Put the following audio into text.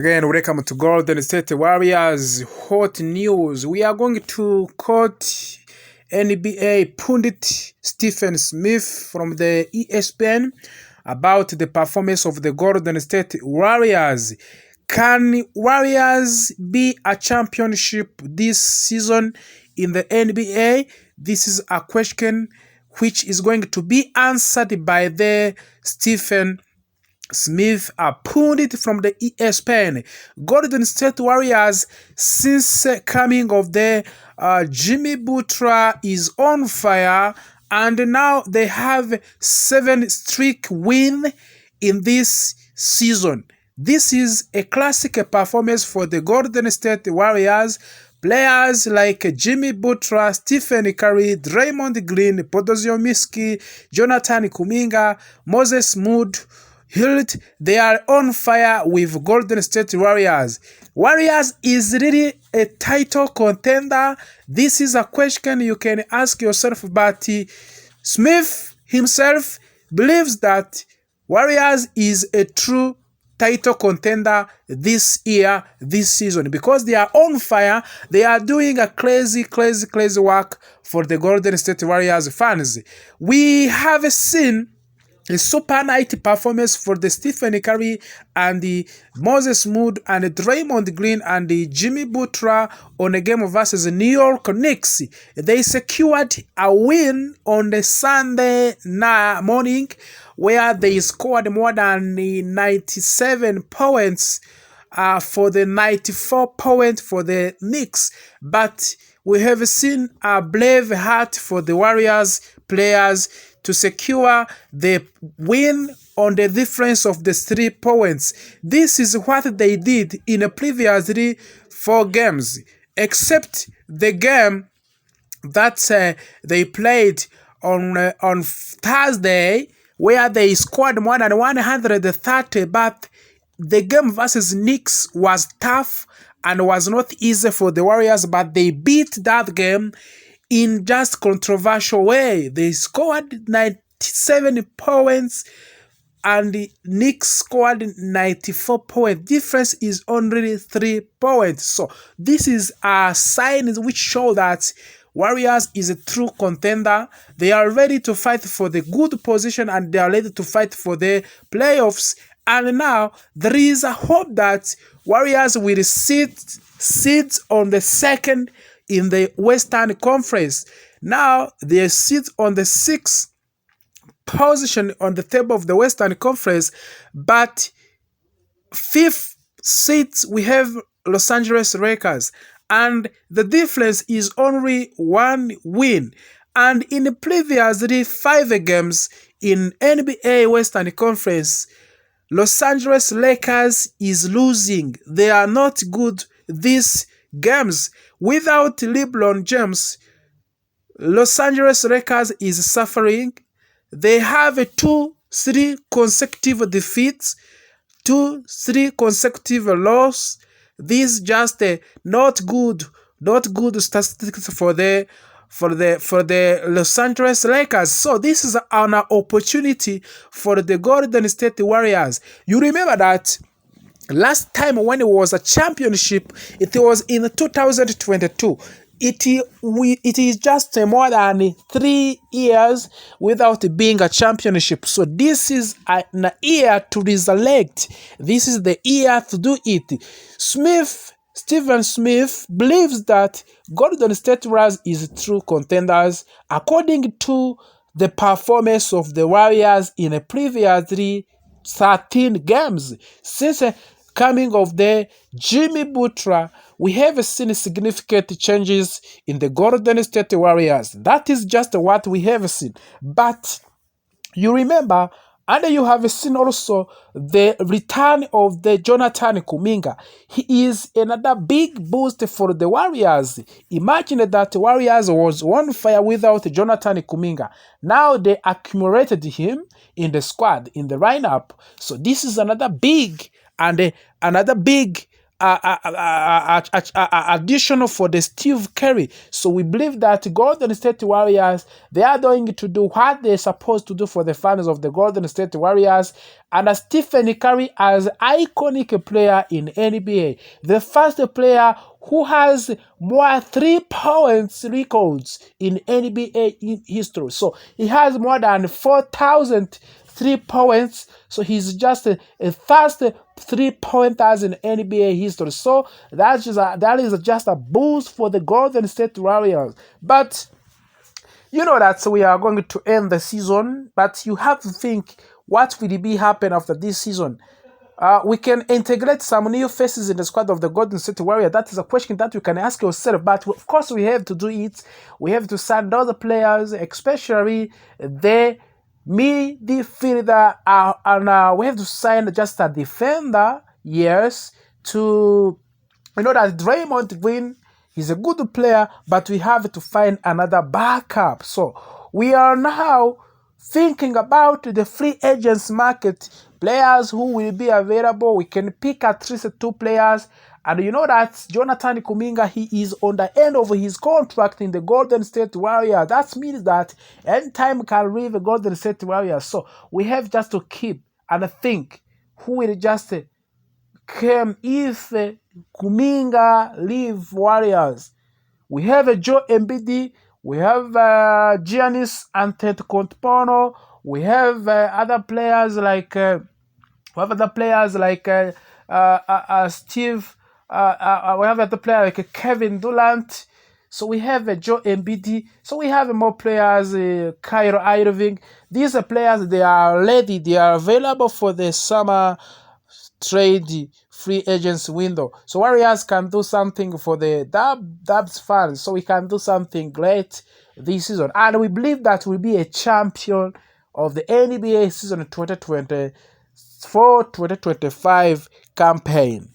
Again, welcome to Golden State Warriors hot news. We are going to quote NBA pundit Stephen Smith from the ESPN about the performance of the Golden State Warriors. Can Warriors be a championship this season in the NBA? This is a question which is going to be answered by the Stephen Smith, a pundit from the ESPN. Golden State Warriors, since coming of the Jimmy Butler is on fire, and now they have 7 straight wins in this season. This is a classic performance for the Golden State Warriors. Players like Jimmy Butler, Stephen Curry, Draymond Green, Podziemski, Jonathan Kuminga, Moses Moody, Hilt, they are on fire with Golden State Warriors. Warriors is really a title contender. This is a question you can ask yourself, but Smith himself believes that Warriors is a true title contender this year, this season, because they are on fire. They are doing a crazy work for the Golden State Warriors fans. We have seen a super night performance for the Stephen Curry and the Moses Moody and the Draymond Green and the Jimmy Butler on a game versus the New York Knicks. They secured a win on the Sunday morning where they scored more than 97 points for the 94 points for the Knicks. But we have seen a brave heart for the Warriors players to secure the win on the difference of the 3 points. This is what they did in the previous 4 games, except the game that they played on Thursday, where they scored more than 130, but the game versus Knicks was tough and was not easy for the Warriors, but they beat that game in just controversial way. They scored 97 points and the Knicks scored 94 points. Difference is only 3 points. So this is a sign which show that Warriors is a true contender. They are ready to fight for the good position and they are ready to fight for the playoffs. And now there is a hope that Warriors will sit on the second in the Western Conference. Now they sit on the 6th position on the table of the Western Conference, but 5th seats we have Los Angeles Lakers, and the difference is only 1 win. And in the previous 5 games in NBA Western Conference, Los Angeles Lakers is losing. They are not good these games. Without LeBron James, Los Angeles Lakers is suffering. They have 2-3 consecutive defeats, 2-3 consecutive losses. This is just not good statistics for the Los Angeles Lakers. So this is an opportunity for the Golden State Warriors. You remember that last time when it was a championship, it was in 2022. It is just more than 3 years without being a championship. So this is an year to resurrect. This is the year to do it. Stephen Smith believes that Golden State Warriors is true contenders according to the performance of the Warriors in the previous 13 games. Since coming of the Jimmy Butler, we have seen significant changes in the Golden State Warriors. That is just what we have seen. But you remember, and you have seen also the return of the Jonathan Kuminga. He is another big boost for the Warriors. Imagine that Warriors was on fire without Jonathan Kuminga. Now they accumulated him in the squad, in the lineup. So this is another big additional for the Steve Curry. So we believe that Golden State Warriors, they are going to do what they're supposed to do for the fans of the Golden State Warriors. And Stephen Curry as iconic player in NBA, the first player who has more 3 points records in NBA in history. So he has more than 4,000 3 points. So he's just a first 3-pointers in NBA history. So that is just a boost for the Golden State Warriors. But you know that we are going to end the season, but you have to think, what will be happen after this season? We can integrate some new faces in the squad of the Golden State Warriors. That is a question that you can ask yourself. But of course, we have to do it. We have to sign other players, especially the midfielder, and we have to sign just a defender. Yes, to that Draymond Green, he's a good player, but we have to find another backup. So we are now thinking about the free agents market, players who will be available. We can pick at least 2 players. And you know that Jonathan Kuminga, he is on the end of his contract in the Golden State Warriors. That means that anytime can leave the Golden State Warriors. So we have just to keep and think who will just come if Kuminga leave Warriors. We have Joe Embiid, we have Giannis Antetokounmpo, we have other players like Steve. We have other players like Kevin Durant. So we have Joe Embiid. So we have more players, Kyrie Irving. These are players, they are ready, they are available for the summer trade free agents window. So Warriors can do something for the Dubs fans. So we can do something great this season. And we believe that we'll be a champion of the NBA season 2024-2025 campaign.